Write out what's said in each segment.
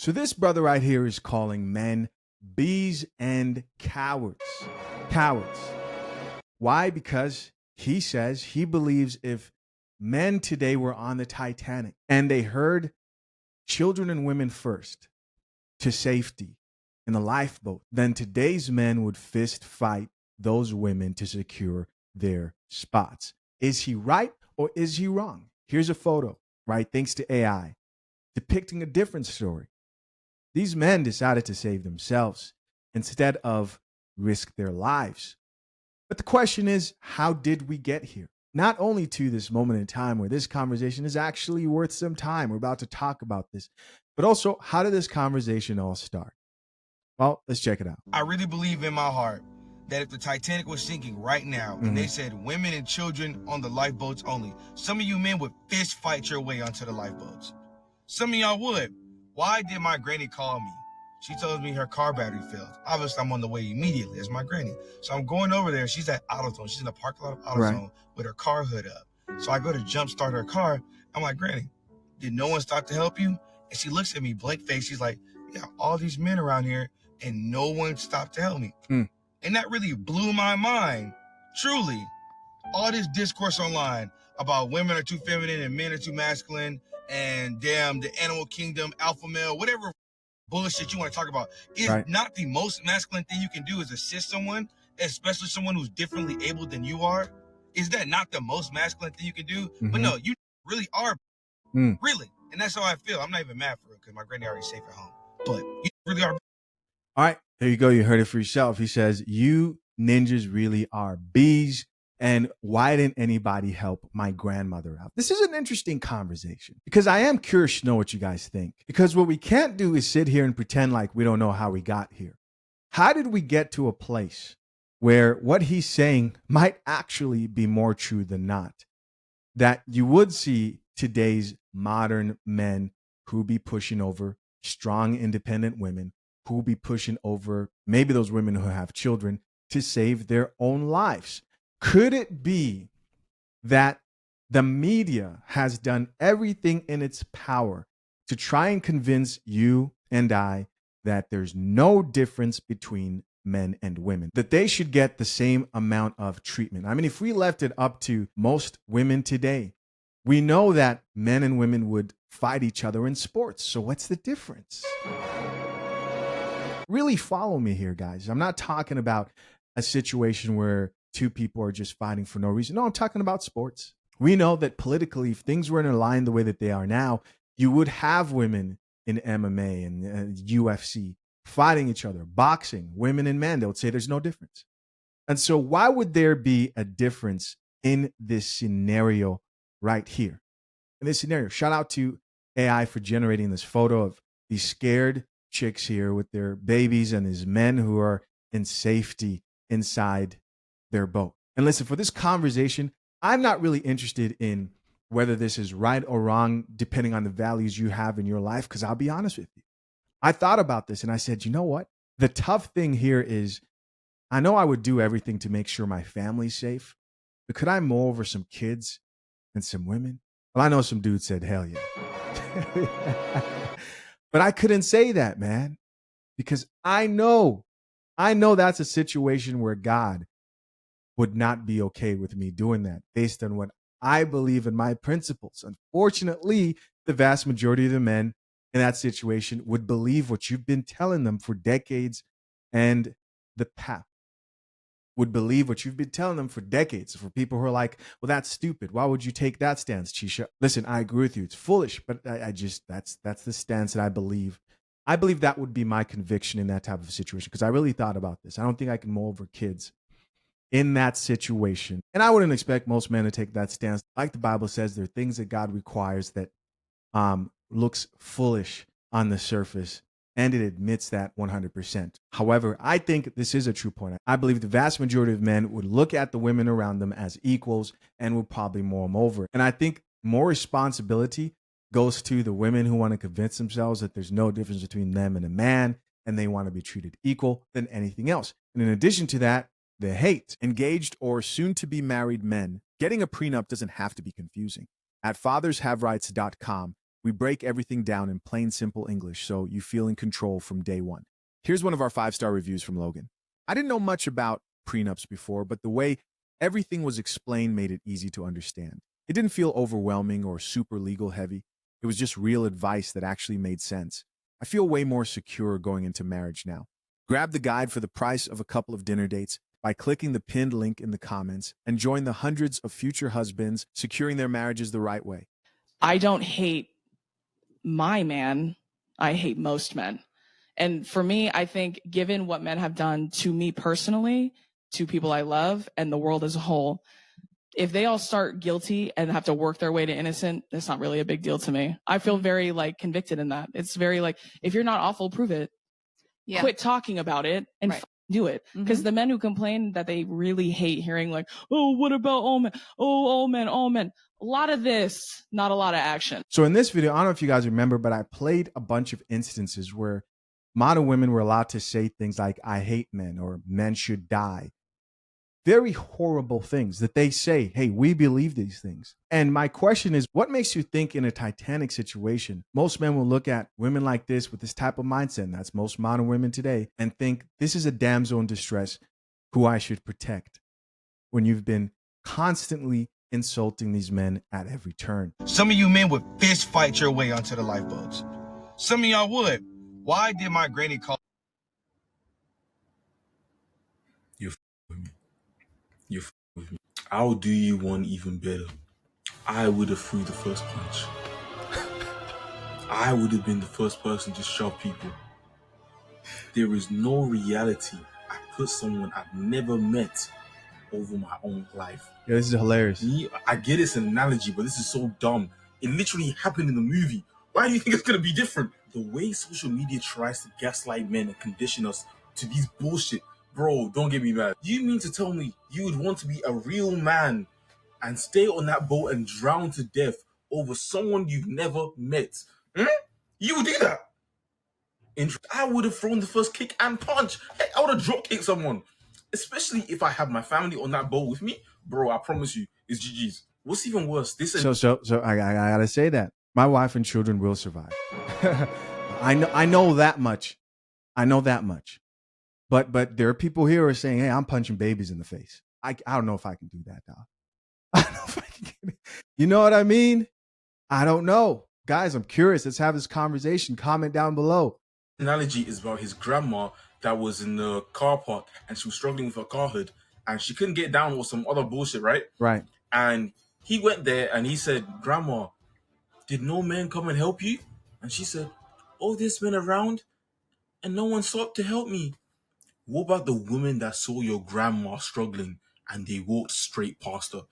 So this brother right here is calling men bees and cowards. Cowards. Why? Because he says he believes if men today were on the Titanic and they heard children and women first to safety in the lifeboat, then today's men would fist fight those women to secure their spots. Is he right or is he wrong? Here's a photo, right? Thanks to AI, depicting a different story. These men decided to save themselves instead of risk their lives. But the question is, how did we get here? Not only to this moment in time where this conversation is actually worth some time, we're about to talk about this, but also how did this conversation all start? Well, let's check it out. I really believe in my heart that if the Titanic was sinking right now and they said women and children on the lifeboats only, some of you men would fist fight your way onto the lifeboats. Some of y'all would. Why did my granny call me? She tells me her car battery failed. Obviously, I'm on the way immediately as my granny. So I'm going over there. She's at AutoZone. She's in the parking lot of AutoZone with her car hood up. So I go to jump start her car. I'm like, Granny, did no one stop to help you? And she looks at me blank face. She's like, yeah, all these men around here and no one stopped to help me. And that really blew my mind. Truly, all this discourse online about women are too feminine and men are too masculine and damn the animal kingdom, alpha male, whatever bullshit you want to talk about is not the most masculine thing you can do is assist someone, especially someone who's differently able than you are. Is that not the most masculine thing you can do? But no, you really are. Really. And that's how I feel. I'm not even mad for it because my granny already safe at home. But you really are. All right, there you go. You heard it for yourself. He says, you ninjas really are bees. And why didn't anybody help my grandmother out? This is an interesting conversation because I am curious to know what you guys think. Because what we can't do is sit here and pretend like we don't know how we got here. How did we get to a place where what he's saying might actually be more true than not? That you would see today's modern men who be pushing over strong, independent women, who be pushing over maybe those women who have children to save their own lives. Could it be that the media has done everything in its power to try and convince you and I that there's no difference between men and women, that they should get the same amount of treatment? I mean, if we left it up to most women today, we know that men and women would fight each other in sports. So what's the difference? Really follow me here, guys. I'm not talking about a situation where two people are just fighting for no reason. No, I'm talking about sports. We know that politically, if things were in line the way that they are now, you would have women in MMA and UFC fighting each other, boxing, women and men. They would say there's no difference. And so why would there be a difference in this scenario right here? In this scenario, shout out to AI for generating this photo of these scared chicks here with their babies and these men who are in safety inside their boat. And listen, for this conversation, I'm not really interested in whether this is right or wrong, depending on the values you have in your life, because I'll be honest with you. I thought about this and I said, you know what? The tough thing here is I know I would do everything to make sure my family's safe, but could I mow over some kids and some women? Well, I know some dude said, hell yeah. But I couldn't say that, man, because I know that's a situation where God would not be okay with me doing that based on what I believe in my principles. Unfortunately, the vast majority of the men in that situation would believe what you've been telling them for decades and the path would believe what you've been telling them for decades. For people who are like, well, that's stupid. Why would you take that stance, Chisha? Listen, I agree with you. It's foolish, but I just, that's the stance that I believe. I believe that would be my conviction in that type of situation because I really thought about this. I don't think I can mow over kids in that situation. And I wouldn't expect most men to take that stance. Like the Bible says, there are things that God requires that looks foolish on the surface, and it admits that 100%. However, I think this is a true point. I believe the vast majority of men would look at the women around them as equals and would probably mow them over. And I think more responsibility goes to the women who want to convince themselves that there's no difference between them and a man, and they want to be treated equal than anything else. And in addition to that, the hate. Engaged or soon-to-be married men, getting a prenup doesn't have to be confusing. At fathershaverights.com, We break everything down in plain, simple English so you feel in control from day one. Here's one of our 5-star reviews from Logan. I didn't know much about prenups before, but the way everything was explained made it easy to understand. It didn't feel overwhelming or super legal heavy. It was just real advice that actually made sense. I feel way more secure going into marriage now. Grab the guide for the price of a couple of dinner dates by clicking the pinned link in the comments and join the hundreds of future husbands securing their marriages the right way. I don't hate my man. I hate most men. And for me, I think given what men have done to me personally, to people I love, and the world as a whole, if they all start guilty and have to work their way to innocent, it's not really a big deal to me. I feel very like convicted in that. It's very like, if you're not awful, prove it. Yeah. Quit talking about it and do it. Because the men who complain that they really hate hearing like, oh, what about all men? Oh, all men, all men. A lot of this, not a lot of action. So in this video, I don't know if you guys remember, but I played a bunch of instances where modern women were allowed to say things like, I hate men or men should die. Very horrible things that they say, hey, we believe these things. And my question is, what makes you think in a Titanic situation, most men will look at women like this with this type of mindset, and that's most modern women today, and think this is a damsel in distress who I should protect, when you've been constantly insulting these men at every turn. Some of you men would fist fight your way onto the lifeboats. Some of y'all would. Why did my granny call? You're with me. You're with me. I'll do you one even better. I would have threw the first punch. I would have been the first person to shove people. There is no reality I put someone I've never met over my own life. Yeah, this is hilarious. I get it's an analogy, but this is so dumb. It literally happened in the movie. Why do you think it's going to be different? The way social media tries to gaslight men and condition us to these bullshit. Bro, don't get me mad. You mean to tell me you would want to be a real man and stay on that boat and drown to death over someone you've never met? You would do that? I would have thrown the first kick and punch. Heck, I would have drop kicked someone. Especially if I have my family on that boat with me. Bro, I promise you, it's GG's. What's even worse? So I gotta say that my wife and children will survive. I know that much. I know that much. But there are people here who are saying, hey, I'm punching babies in the face. I don't know if I can do that, dog. I don't know if I can get it. You know what I mean? I don't know. Guys, I'm curious. Let's have this conversation. Comment down below. Analogy is about his grandma that was in the car park and she was struggling with her car hood and she couldn't get down with some other bullshit, right? Right. And he went there and he said, Grandma, did no man come and help you? And she said, oh, there's men around and no one stopped to help me. What about the women that saw your grandma struggling and they walked straight past her?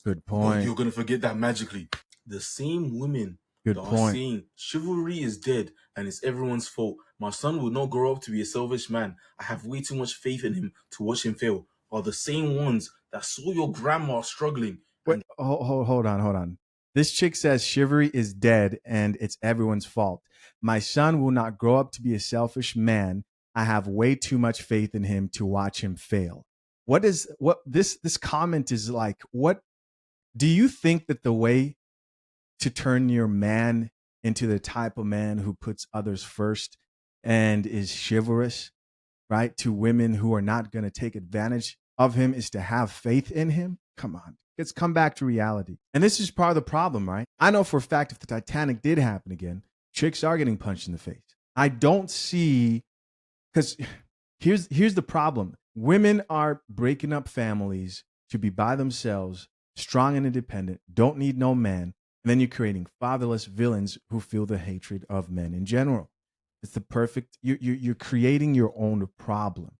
Good point. You're going to forget that magically. The same women that are saying chivalry is dead and it's everyone's fault. My son will not grow up to be a selfish man. I have way too much faith in him to watch him fail. Are the same ones that saw your grandma struggling. Wait, hold on. This chick says chivalry is dead and it's everyone's fault. My son will not grow up to be a selfish man. I have way too much faith in him to watch him fail. This comment is like, what do you think that the way to turn your man into the type of man who puts others first and is chivalrous, right, to women who are not going to take advantage of him is to have faith in him? Come on. Let's come back to reality. And this is part of the problem, right? I know for a fact if the Titanic did happen again, chicks are getting punched in the face. I don't see, because here's the problem. Women are breaking up families to be by themselves, strong and independent, don't need no man. And then you're creating fatherless villains who feel the hatred of men in general. It's the perfect, you're creating your own problem.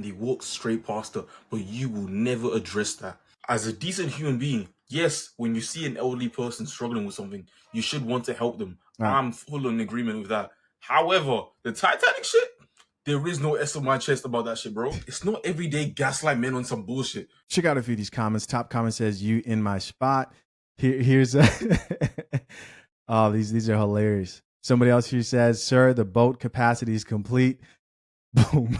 They walk straight past her, but you will never address that. As a decent human being, yes, when you see an elderly person struggling with something, you should want to help them. Right. I'm full in agreement with that. However, the Titanic shit, there is no S on my chest about that shit, bro. It's not everyday gaslight men on some bullshit. Check out a few of these comments. Top comment says, you in my spot. Here's oh, these are hilarious. Somebody else here says, sir, the boat capacity is complete. Boom.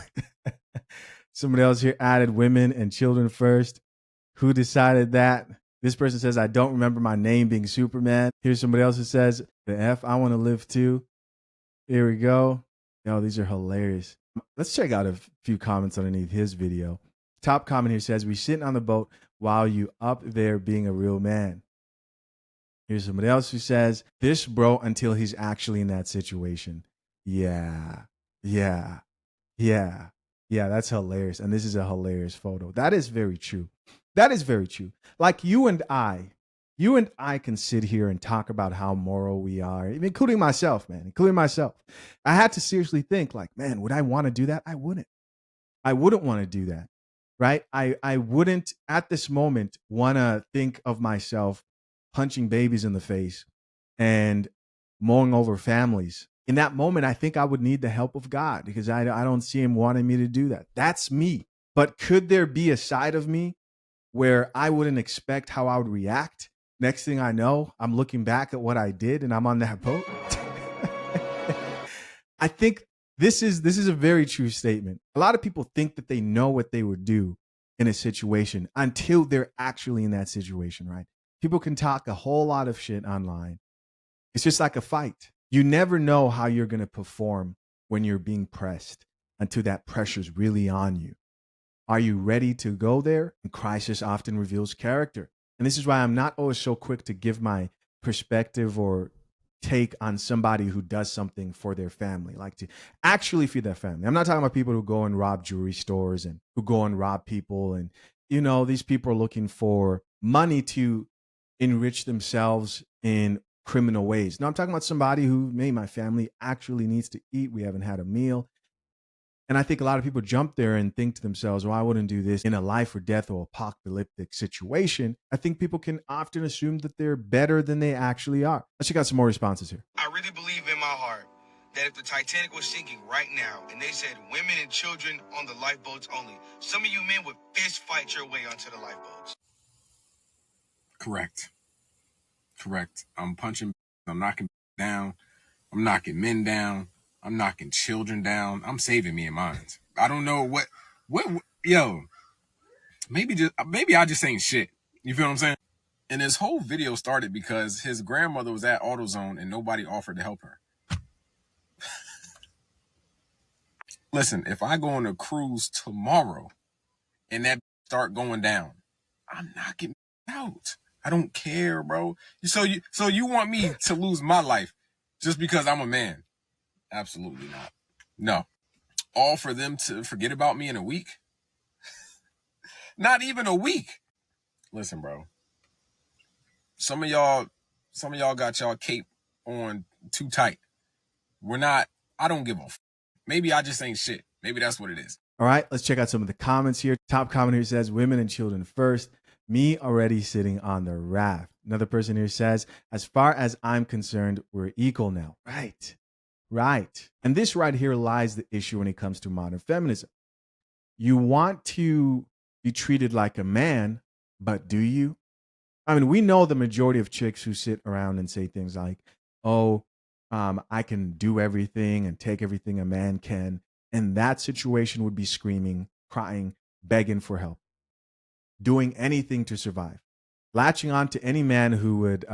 Somebody else here added women and children first. Who decided that? This person says, I don't remember my name being Superman. Here's somebody else who says, the F, I want to live too. Here we go. Oh, these are hilarious. Let's check out a few comments underneath his video. Top comment here says, we sitting on the boat while you up there being a real man. Here's somebody else who says, this bro until he's actually in that situation. Yeah, that's hilarious. And this is a hilarious photo. That is very true. That is very true. Like you and I can sit here and talk about how moral we are, including myself, man, including myself. I had to seriously think like, man, would I want to do that? I wouldn't want to do that. Right. I wouldn't at this moment want to think of myself punching babies in the face and mowing over families. In that moment, I think I would need the help of God because I don't see him wanting me to do that. That's me. But could there be a side of me where I wouldn't expect how I would react? Next thing I know, I'm looking back at what I did and I'm on that boat. I think this is a very true statement. A lot of people think that they know what they would do in a situation until they're actually in that situation, right? People can talk a whole lot of shit online. It's just like a fight. You never know how you're going to perform when you're being pressed until that pressure's really on you. Are you ready to go there? And crisis often reveals character. And this is why I'm not always so quick to give my perspective or take on somebody who does something for their family, like to actually feed their family. I'm not talking about people who go and rob jewelry stores and who go and rob people. And, these people are looking for money to enrich themselves in criminal ways. No, I'm talking about somebody who, my family actually needs to eat. We haven't had a meal. And I think a lot of people jump there and think to themselves, well, I wouldn't do this in a life or death or apocalyptic situation. I think people can often assume that they're better than they actually are. Let's check out some more responses here. I really believe in my heart that if the Titanic was sinking right now and they said women and children on the lifeboats only, some of you men would fist fight your way onto the lifeboats. Correct. I'm punching, I'm knocking down, I'm knocking men down, I'm knocking children down. I'm saving me and mine. I don't know what, yo, maybe I just ain't shit. You feel what I'm saying? And his whole video started because his grandmother was at AutoZone and nobody offered to help her. Listen, if I go on a cruise tomorrow and that start going down, I'm knocking out. I don't care, bro. So you want me to lose my life just because I'm a man? Absolutely not. No. All for them to forget about me in a week? Not even a week. Listen, bro. Some of y'all got y'all cape on too tight. I don't give a f. Maybe I just ain't shit. Maybe that's what it is. All right, let's check out some of the comments here. Top comment here says, women and children first. Me already sitting on the raft. Another person here says, as far as I'm concerned, we're equal now. Right. And this right here lies the issue when it comes to modern feminism. You want to be treated like a man, but do you? I mean, we know the majority of chicks who sit around and say things like, I can do everything and take everything a man can. And that situation would be screaming, crying, begging for help, doing anything to survive, latching on to any man who would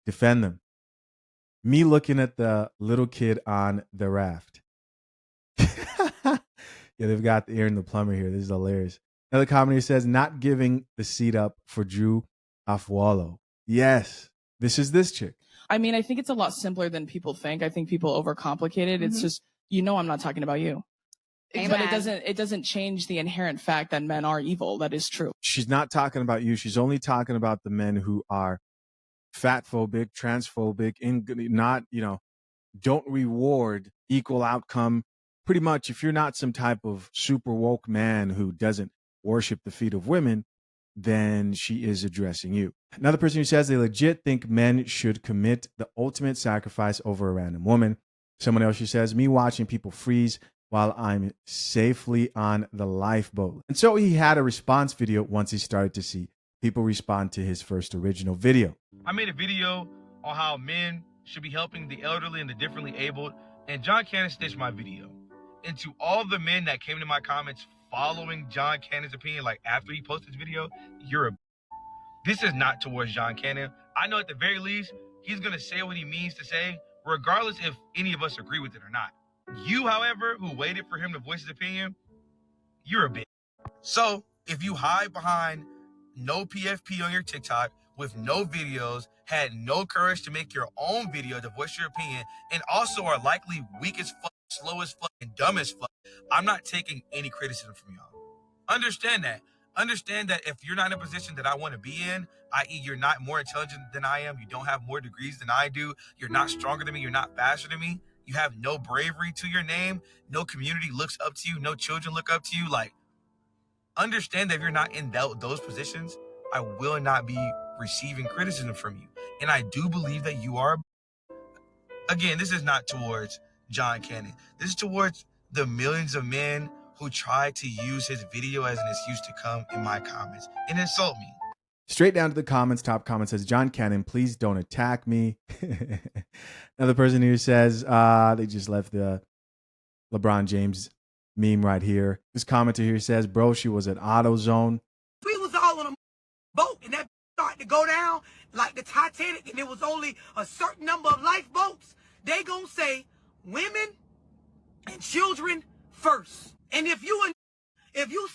defend them. Me looking at the little kid on the raft. Yeah, they've got the ear and the plumber here. This is hilarious. Another commenter says, not giving the seat up for Drew Afualo. Yes, this is this chick. I mean, I think it's a lot simpler than people think. I think people overcomplicate it. It's just, I'm not talking about you. Amen. But it doesn't change the inherent fact that men are evil. That is true. She's not talking about you. She's only talking about the men who are fatphobic, transphobic, don't reward equal outcome. Pretty much, if you're not some type of super woke man who doesn't worship the feet of women, then she is addressing you. Another person who says they legit think men should commit the ultimate sacrifice over a random woman. Someone else who says, me watching people freeze while I'm safely on the lifeboat. And so he had a response video once he started to see people respond to his first original video. I made a video on how men should be helping the elderly and the differently abled, and John Cannon stitched my video. And to all the men that came to my comments following John Cannon's opinion, like after he posted this video, you're a This is not towards John Cannon. I know at the very least, he's going to say what he means to say, regardless if any of us agree with it or not. You, however, who waited for him to voice his opinion, you're a bitch. So if you hide behind no PFP on your TikTok with no videos, had no courage to make your own video to voice your opinion, and also are likely weak as fuck, slow as fuck, and dumb as fuck, I'm not taking any criticism from y'all. Understand that. Understand that if you're not in a position that I want to be in, i.e., you're not more intelligent than I am, you don't have more degrees than I do, you're not stronger than me, you're not faster than me, you have no bravery to your name, no community looks up to you, no children look up to you, like, understand that if you're not in those positions, I will not be receiving criticism from you. And I do believe that you are. Again, this is not towards John Cannon. This is towards the millions of men who try to use his video as an excuse to come in my comments and insult me. Straight down to the comments. Top comment says, John Cannon, please don't attack me. Another person here says, they just left the LeBron James meme right here. This commenter here says, bro, she was at AutoZone. We was all on a boat and that started to go down like the Titanic and there was only a certain number of lifeboats. They gonna say women and children first. And if you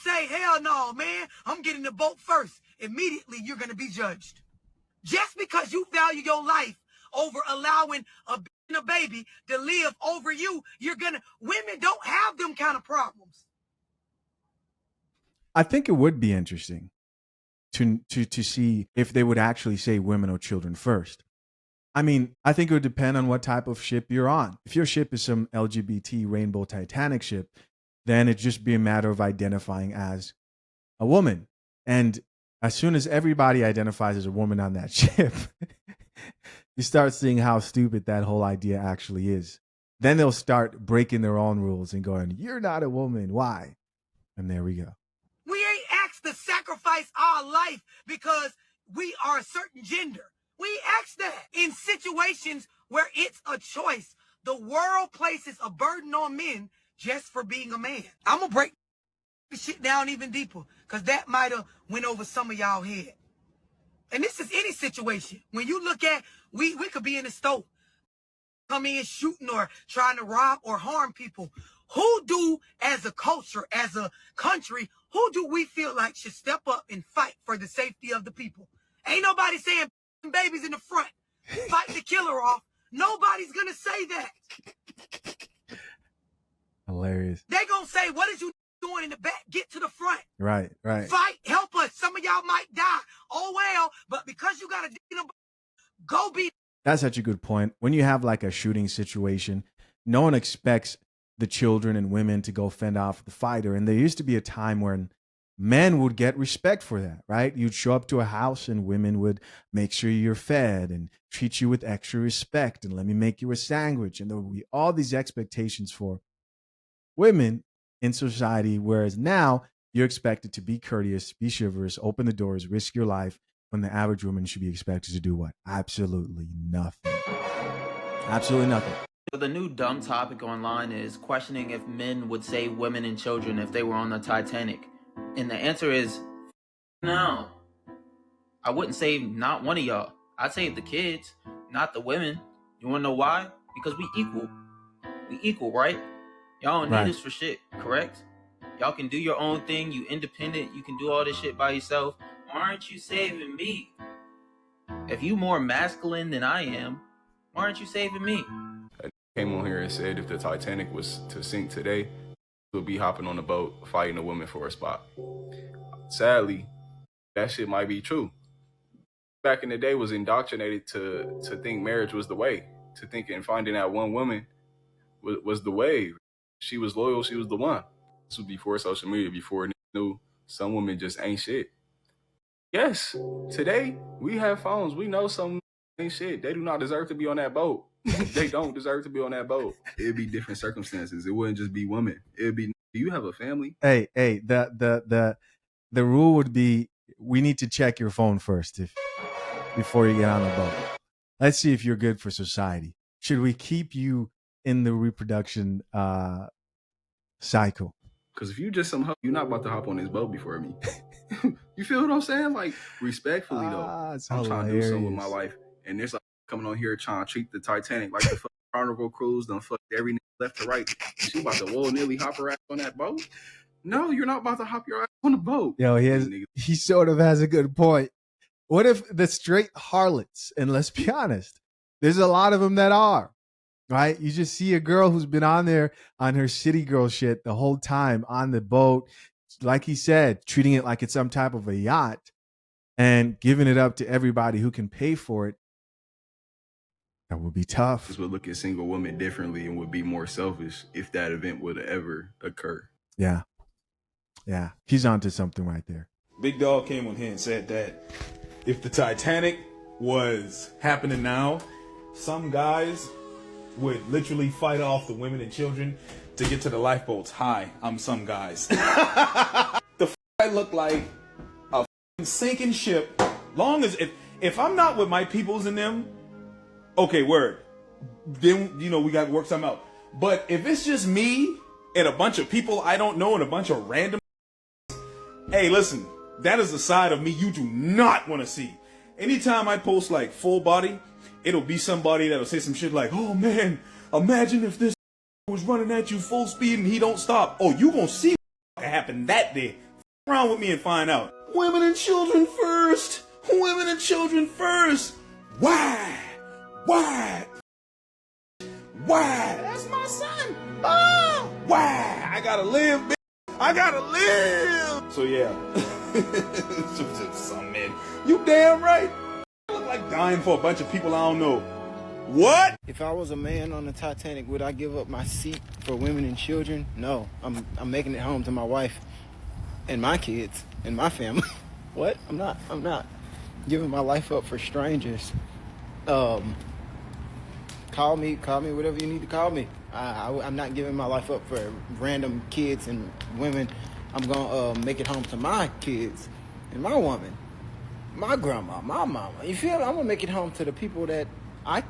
say, hell no, man, I'm getting the boat first, immediately you're gonna be judged. Just because you value your life over allowing a baby to live over you, women don't have them kind of problems. I think it would be interesting to see if they would actually say women or children first. I mean, I think it would depend on what type of ship you're on. If your ship is some LGBT rainbow Titanic ship, then it'd just be a matter of identifying as a woman. And as soon as everybody identifies as a woman on that ship, you start seeing how stupid that whole idea actually is. Then they'll start breaking their own rules and going, you're not a woman. Why? And there we go. We ain't asked to sacrifice our life because we are a certain gender. We asked that in situations where it's a choice. The world places a burden on men just for being a man. I'm going to break this shit down even deeper because that might have went over some of y'all head. And this is any situation. When you look at, we could be in the store, come in shooting or trying to rob or harm people. Who do, as a culture, as a country, who do we feel like should step up and fight for the safety of the people? Ain't nobody saying babies in the front, fight the killer off. Nobody's going to say that. Hilarious. They going to say, what is you doing in the back? Get to the front. Right. Fight, help us. Some of y'all might die. Oh, well, but because you got to go be. That's such a good point. When you have like a shooting situation, no one expects the children and women to go fend off the fighter. And there used to be a time when men would get respect for that, right? You'd show up to a house and women would make sure you're fed and treat you with extra respect and let me make you a sandwich. And there would be all these expectations for women in society, whereas now you're expected to be courteous, be chivalrous, open the doors, risk your life, when the average woman should be expected to do what? Absolutely nothing. Absolutely nothing. So the new dumb topic online is questioning if men would save women and children if they were on the Titanic. And the answer is no. I wouldn't save not one of y'all. I'd save the kids, not the women. You wanna know why? Because we equal. We equal, right? Y'all don't need us for shit, correct? Y'all can do your own thing. You independent. You can do all this shit by yourself. Why aren't you saving me? If you more masculine than I am, why aren't you saving me? I came on here and said if the Titanic was to sink today, we'll be hopping on the boat fighting a woman for a spot. Sadly, that shit might be true. Back in the day was indoctrinated to think marriage was the way, to thinking finding that one woman was the way. She was loyal, she was the one. This was before social media, before knew some women just ain't shit. Yes, today we have phones. We know some ain't shit. They do not deserve to be on that boat. They don't deserve to be on that boat. It'd be different circumstances. It wouldn't just be women. It'd be, do you have a family? Hey, the rule would be we need to check your phone first before you get on the boat. Let's see if you're good for society. Should we keep you in the reproduction cycle? Because if you just somehow, you're not about to hop on this boat before me. You feel what I'm saying? Like, respectfully though, It's I'm trying to do something with my hilarious. life, and there's like coming on here trying to treat the Titanic like the fucking Carnival Cruise, done fucked every nigga left to right. And she about to nearly hop her ass on that boat. No, you're not about to hop your ass on the boat. Yo, he sort of has a good point. What if the straight harlots, and let's be honest, there's a lot of them that are, right? You just see a girl who's been on there on her city girl shit the whole time on the boat, like he said, treating it like it's some type of a yacht and giving it up to everybody who can pay for it. That would be tough. Would look at single women differently and would be more selfish if that event would ever occur. Yeah. Yeah. He's onto something right there. Big Dog came on here and said that if the Titanic was happening now, some guys would literally fight off the women and children to get to the lifeboats. Hi, I'm some guys. I look like a sinking ship. Long as if I'm not with my peoples and them, okay, word. Then we got to work something out. But if it's just me and a bunch of people I don't know and a bunch of random, hey, listen, that is the side of me you do not want to see. Anytime I post like full body, it'll be somebody that'll say some shit like, "Oh man, imagine if this was running at you full speed and he don't stop." Oh, you gonna see what happened that day. F around with me and find out. Women and children first. Women and children first. Why? Why? Why? That's my son. Oh, why? I gotta live, bitch. I gotta live. So yeah. Some men. You damn right. I look like dying for a bunch of people I don't know. What? If I was a man on the Titanic, would I give up my seat for women and children? No. I'm making it home to my wife and my kids and my family. What? I'm not giving my life up for strangers. Call me whatever you need to call me. I'm not giving my life up for random kids and women. I'm gonna make it home to my kids and my woman, my grandma, my mama. You feel me? I'm gonna make it home to the people that I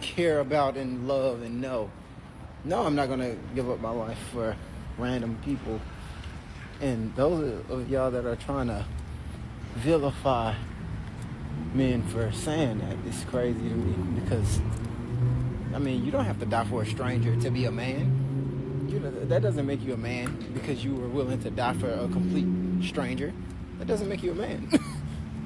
care about and love and know. No, I'm not gonna give up my life for random people. And those of y'all that are trying to vilify men for saying that, it's crazy to me, because I mean, you don't have to die for a stranger to be a man. That doesn't make you a man because you were willing to die for a complete stranger. That doesn't make you a man.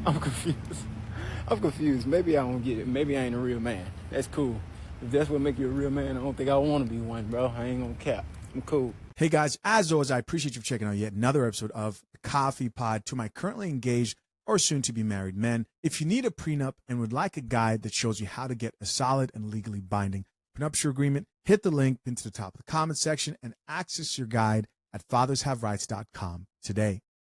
I'm confused. Maybe I don't get it. Maybe I ain't a real man. That's cool. If that's what makes you a real man, I don't think I want to be one, bro. I ain't gonna cap. I'm cool. Hey guys, as always, I appreciate you for checking out yet another episode of the Coffee Pod. To my currently engaged or soon to be married men, if you need a prenup and would like a guide that shows you how to get a solid and legally binding prenuptial agreement, hit the link pinned to the top of the comment section and access your guide at fathershaverights.com today.